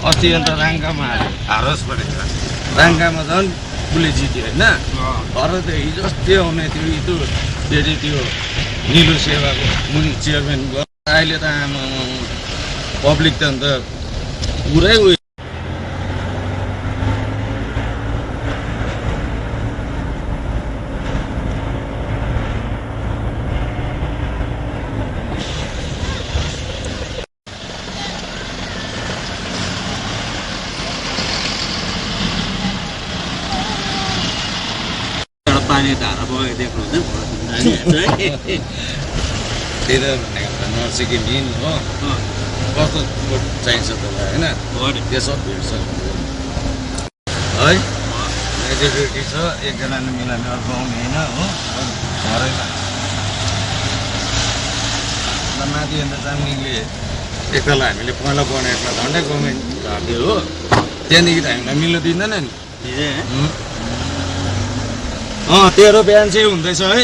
अस्ति अन्त राङ्गामा हारोस परेको राङ्गामा झन् उसले जित्यो होइन तर त्यो हिजो अस्ति आउने त्यो फेरि त्यो निलो सेवाको मुनि चेयरम्यान भयो अहिले त आमा पब्लिक त अन्त पुरै उयो पानी धारा बगेको देख्नुहुन्छ त्यही त भनेको नर्सिकी लिन हो कस्तो बोट चाहिन्छ तपाईँलाई होइन त्यो सब भेट्छ है एजुकेटी छ एकजनाले मिलाउने अर्को आउने होइन हो घरैमा माथि अन्त चाम्लिङले एकताल हामीले पहिला बनाएको झन्डै गभर्मेन्ट झर्दियो हो त्यहाँदेखि त हामीलाई मिल्नु दिँदैन नि 13 बिहान चाहिँ हुँदैछ है